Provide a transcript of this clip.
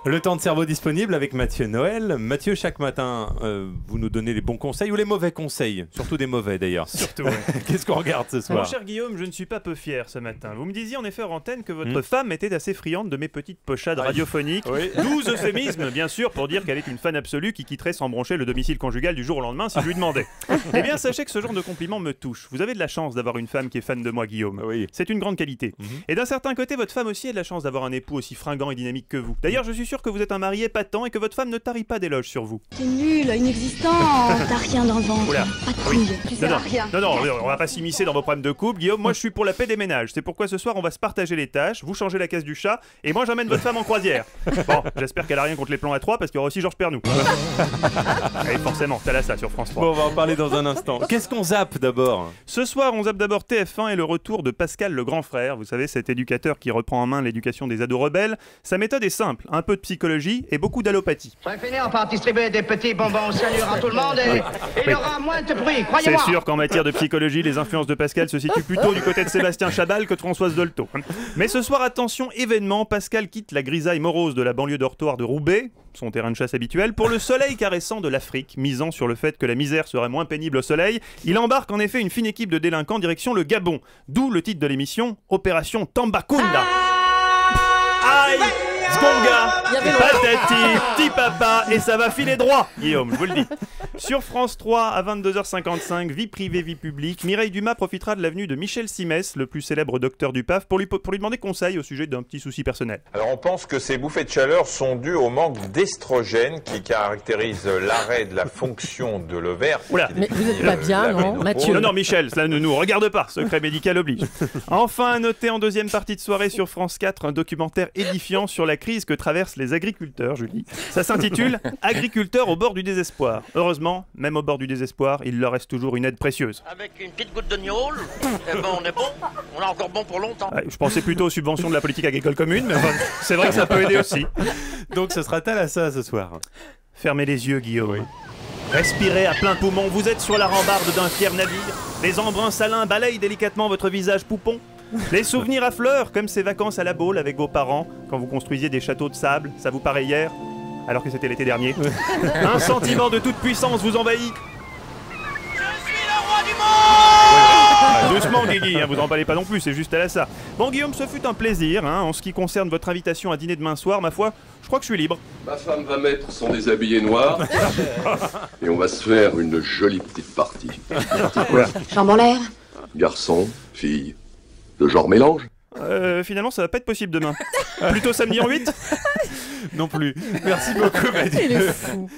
Le temps de cerveau disponible avec Mathieu Noël. Mathieu, chaque matin, vous nous donnez les bons conseils ou les mauvais conseils. Surtout des mauvais d'ailleurs. Surtout, ouais. Qu'est-ce qu'on regarde ce soir? Mon cher Guillaume, je ne suis pas peu fier ce matin. Vous me disiez en effet en antenne que votre femme était assez friande de mes petites pochades radiophoniques. Oui. 12 euphémismes, bien sûr, pour dire qu'elle est une fan absolue qui quitterait sans broncher le domicile conjugal du jour au lendemain si je lui demandais. Eh bien, sachez que ce genre de compliment me touche. Vous avez de la chance d'avoir une femme qui est fan de moi, Guillaume. Oui. C'est une grande qualité. Et d'un certain côté, votre femme aussi a de la chance d'avoir un époux aussi fringant et dynamique que vous. D'ailleurs, je suis sûr que vous êtes un mari épatant et que votre femme ne tarit pas d'éloges sur vous. T'es nul, inexistant, t'as rien dans le ventre, Oula. pas de couilles, tu sers Non, à rien. non, on va pas s'immiscer dans vos problèmes de couple, Guillaume. Moi, je suis pour la paix des ménages. C'est pourquoi ce soir, on va se partager les tâches. Vous changez la caisse du chat et moi, j'emmène votre femme en croisière. Bon, j'espère qu'elle a rien contre les plans à 3 parce qu'il y aura aussi Georges Pernou. Et forcément, t'as là ça sur France 3. Bon, on va en parler dans un instant. Qu'est-ce qu'on zappe d'abord? Ce soir, on zappe d'abord TF1 et le retour de Pascal le grand frère. Vous savez, cet éducateur qui reprend en main l'éducation des ados rebelles. Sa méthode est simple, un peu de psychologie et beaucoup d'allopathie. Je vais finir par distribuer des petits bonbons salueurs à tout le monde et il y aura moins de bruit, croyez-moi. C'est sûr qu'en matière de psychologie, les influences de Pascal se situent plutôt du côté de Sébastien Chabal que de Françoise Dolto. Mais ce soir, attention, événement, Pascal quitte la grisaille morose de la banlieue dortoir de Roubaix, son terrain de chasse habituel, pour le soleil caressant de l'Afrique, misant sur le fait que la misère serait moins pénible au soleil. Il embarque en effet une fine équipe de délinquants direction le Gabon, d'où le titre de l'émission, Opération Tambacounda. Aïe, Sgonga, patati, petit papa, et ça va filer droit, Guillaume, je vous le dis. Sur France 3, à 22h55, vie privée, vie publique, Mireille Dumas profitera de l'avenue de Michel Simès, le plus célèbre docteur du PAF, pour lui demander conseil au sujet d'un petit souci personnel. Alors on pense que ces bouffées de chaleur sont dues au manque d'estrogène qui caractérise l'arrêt de la fonction de l'ovaire. Oula. Mais vous n'êtes pas bien, non, Mathieu? Non, Michel, cela ne nous regarde pas, secret médical oblige. Enfin, à noter en deuxième partie de soirée sur France 4, un documentaire édifiant sur la crise que traversent les agriculteurs, Julie. Ça s'intitule « Agriculteurs au bord du désespoir ». Heureusement, même au bord du désespoir, il leur reste toujours une aide précieuse. Avec une petite goutte de gnôle, eh ben on est bon, on est encore bon pour longtemps. Ouais, je pensais plutôt aux subventions de la politique agricole commune, mais enfin, c'est vrai que ça peut aider aussi. Donc ce sera Thalassa ce soir. Fermez les yeux, Guillaume. Respirez à plein poumon, vous êtes sur la rambarde d'un fier navire. Les embruns salins balayent délicatement votre visage poupon. Les souvenirs affleurent comme ces vacances à la Baule avec vos parents, quand vous construisiez des châteaux de sable, ça vous paraît hier, alors que c'était l'été dernier. Un sentiment de toute puissance vous envahit. Doucement Guigui, vous en parlez pas non plus, c'est juste à la ça. Bon Guillaume, ce fut un plaisir, en ce qui concerne votre invitation à dîner demain soir, ma foi, je crois que je suis libre. Ma femme va mettre son déshabillé noir et on va se faire une jolie petite partie. Jambes en l'air. Garçon, fille, de genre mélange. Finalement ça va pas être possible demain. Plutôt samedi en 8. Non plus. Merci beaucoup, Mathieu. Il est fou.